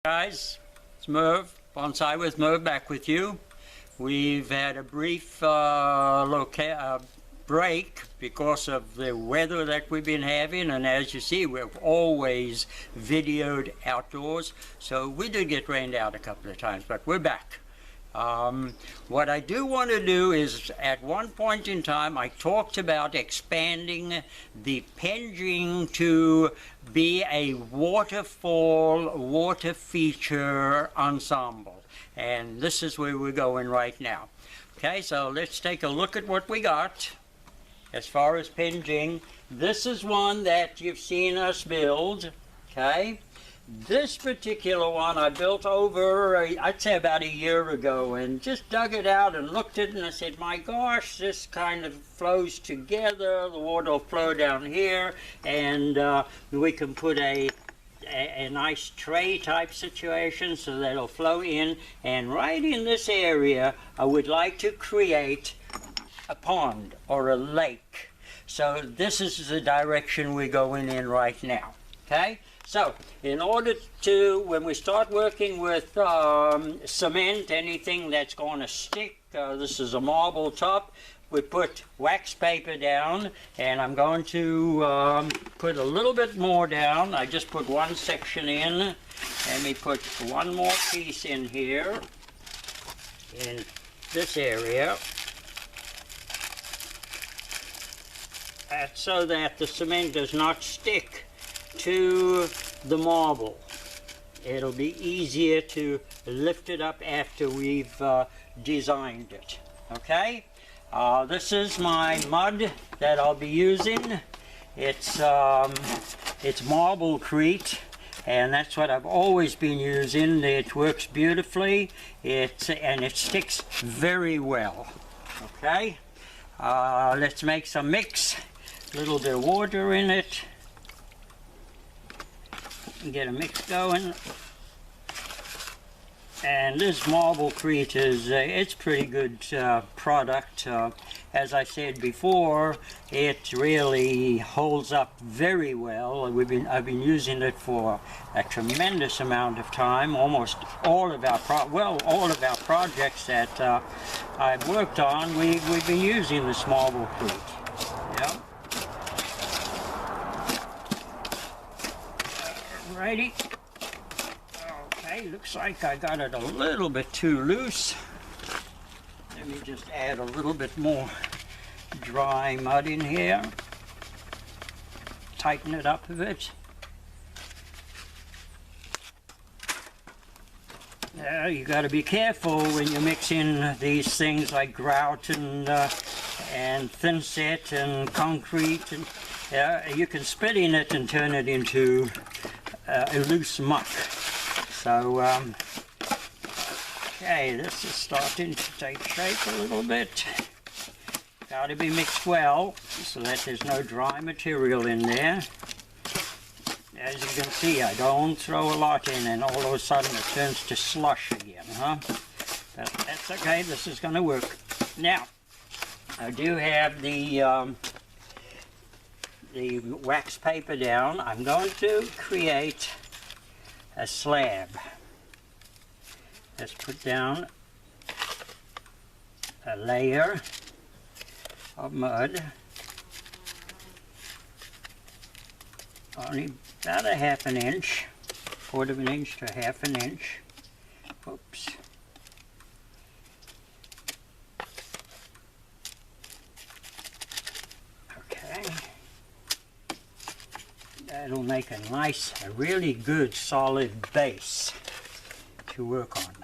Guys, it's Merv, Bonsai with Merv, back with you. We've had a brief break because of the weather that we've been having, and as you see, we've always videoed outdoors, so we did get rained out a couple of times, but we're back. What I do want to do is, at one point in time, I talked about expanding the Penjing to be a waterfall, water feature ensemble. And this is where we're going right now. Okay, so let's take a look at what we got as far as Penjing. This is one that you've seen us build, okay? This particular one I built over, I'd say about a year ago, and just dug it out and looked at it and I said, my gosh, this kind of flows together. The water will flow down here, and we can put a nice tray type situation so that it'll flow in. And right in this area, I would like to create a pond or a lake. So this is the direction we're going in right now, okay? So, in order to, when we start working with cement, anything that's going to stick, this is a marble top, we put wax paper down, and I'm going to put a little bit more down. I just put one section in. Let me put one more piece in here, in this area. That's so that the cement does not stick to the marble. It'll be easier to lift it up after we've designed it. Okay, this is my mud that I'll be using. It's Marblecrete, and that's what I've always been using. It works beautifully. And it sticks very well. Okay, let's make some mix. A little bit of water in it. Get a mix going, and this Marblecrete is it's pretty good product. As I said before, it really holds up very well. I've been using it for a tremendous amount of time. Almost all of our projects that I've worked on, we've been using this Marblecrete. Yeah. Righty. Okay, looks like I got it a little bit too loose. Let me just add a little bit more dry mud in here. Tighten it up a bit. Now you got to be careful when you mix in these things like grout and thin set and concrete, and you can spit in it and turn it into a loose muck. So okay, this is starting to take shape a little bit. Got to be mixed well so that there's no dry material in there. As you can see, I don't throw a lot in and all of a sudden it turns to slush again, huh? But that's okay, this is going to work. Now, I do have the wax paper down. I'm going to create a slab. Let's put down a layer of mud, only about a half an inch, quarter of an inch to half an inch. Oops. That'll make a nice, a really good solid base to work on.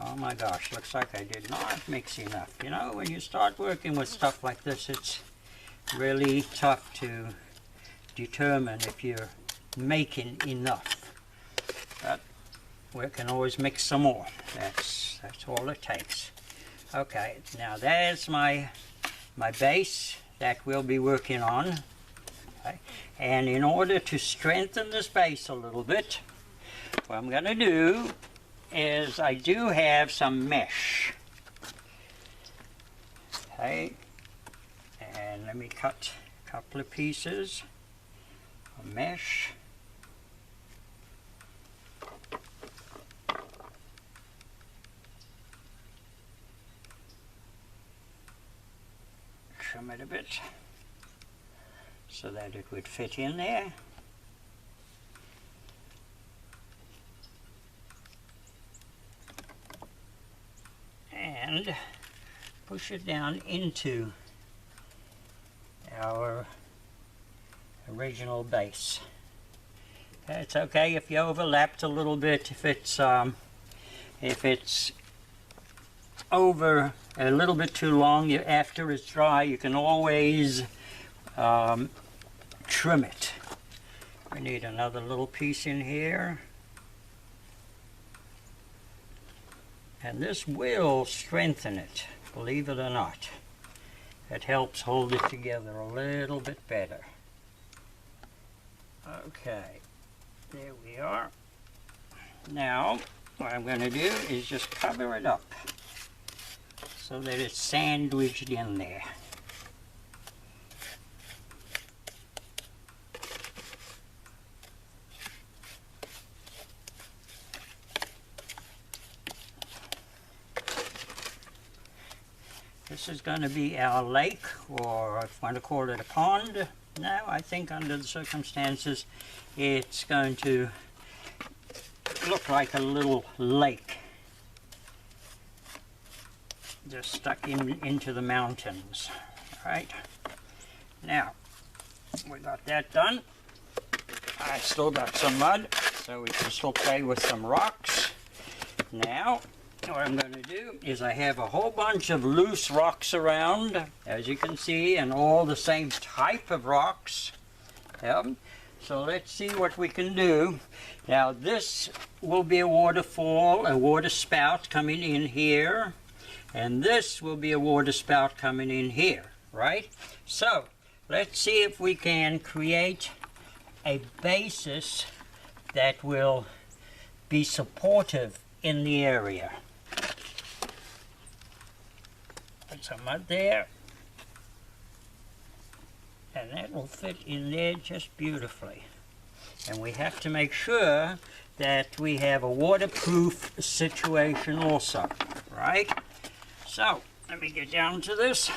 Oh my gosh, looks like I did not mix enough. You know, when you start working with stuff like this, it's really tough to determine if you're making enough. But we can always mix some more. That's all it takes. Okay, now there's my base that we'll be working on. Okay. And in order to strengthen this base a little bit, what I'm going to do is I do have some mesh. Okay, let me cut a couple of pieces of mesh. Trim it a bit so that it would fit in there. And push it down into our original base. Okay, it's okay if you overlapped a little bit, if it's over a little bit too long, after it's dry, you can always trim it. We need another little piece in here. And this will strengthen it, believe it or not. It helps hold it together a little bit better. Okay, there we are. Now, what I'm going to do is just cover it up so that it's sandwiched in there. This is going to be our lake, or if you want to call it a pond. Now, I think under the circumstances, it's going to look like a little lake just stuck into the mountains. All right. Now, we got that done. I still got some mud, so we can still play with some rocks. Now, what I'm going to do is I have a whole bunch of loose rocks around, as you can see, and all the same type of rocks. So let's see what we can do. Now this will be a waterfall, a water spout coming in here, and this will be a water spout coming in here, right? So let's see if we can create a basis that will be supportive in the area. Put some mud there, and that will fit in there just beautifully. And we have to make sure that we have a waterproof situation also, right? So let me get down to this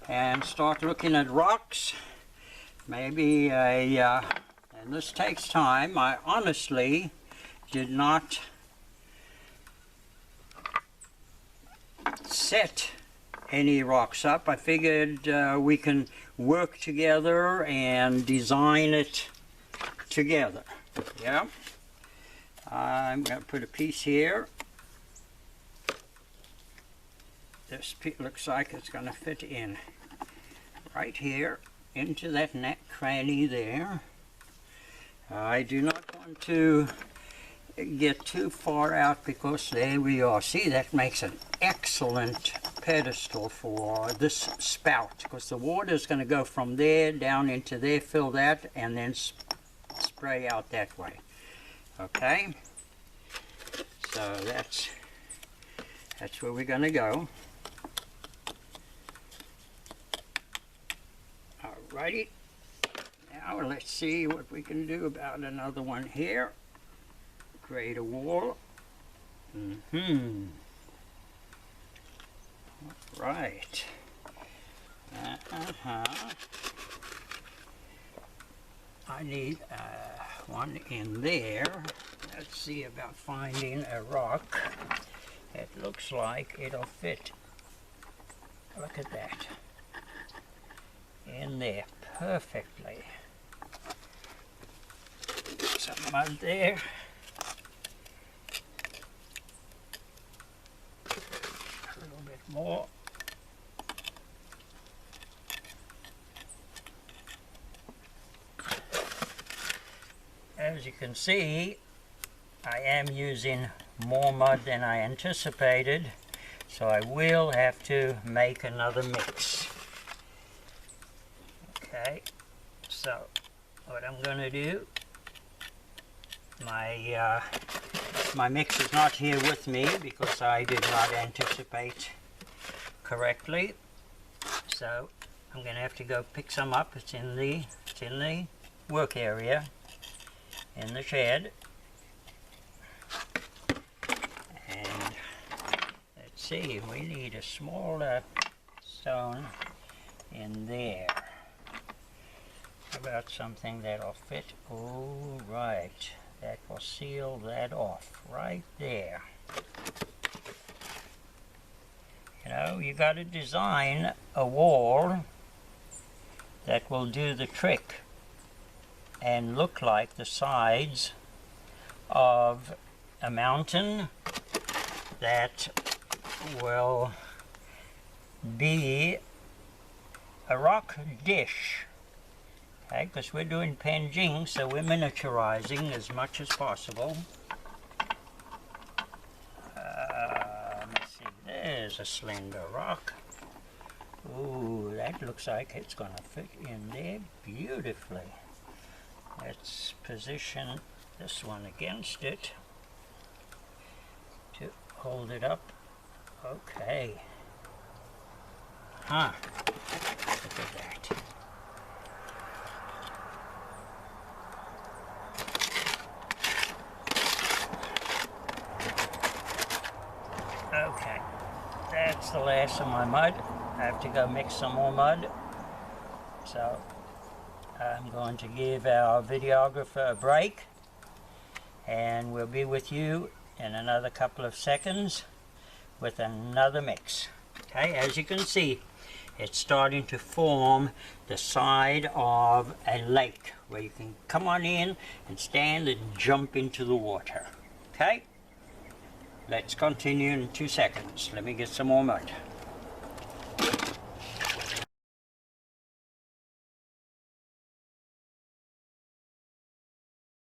and start looking at rocks. Maybe and this takes time. I honestly did not set any rocks up. I figured we can work together and design it together. Yeah. I'm going to put a piece here. This looks like it's going to fit in right here into that neck cranny there. I do not want to get too far out because there we are. See, that makes an excellent pedestal for this spout, because the water is going to go from there down into there, fill that, and then spray out that way. Okay, so that's where we're going to go. Alrighty, now let's see what we can do about another one here. Create a wall. Right. I need one in there. Let's see about finding a rock. It looks like it'll fit. Look at that. In there perfectly. Some mud there. A little bit more. As you can see, I am using more mud than I anticipated, so I will have to make another mix. Okay, so what I'm going to do, my mix is not here with me because I did not anticipate correctly, so I'm going to have to go pick some up. It's in the work area in the shed. And let's see, we need a smaller stone in there. How about something that'll fit? All right, that will seal that off right there. You know, you got to design a wall that will do the trick and look like the sides of a mountain that will be a rock dish. Okay, because we're doing Penjing, so we're miniaturizing as much as possible. Let's see, there's a slender rock. Ooh, that looks like it's going to fit in there beautifully. Let's position this one against it to hold it up. Okay. Look at that. Okay, that's the last of my mud. I have to go mix some more mud. So I'm going to give our videographer a break, and we'll be with you in another couple of seconds with another mix. Okay, as you can see, it's starting to form the side of a lake where you can come on in and stand and jump into the water. Okay, let's continue in 2 seconds. Let me get some more mud.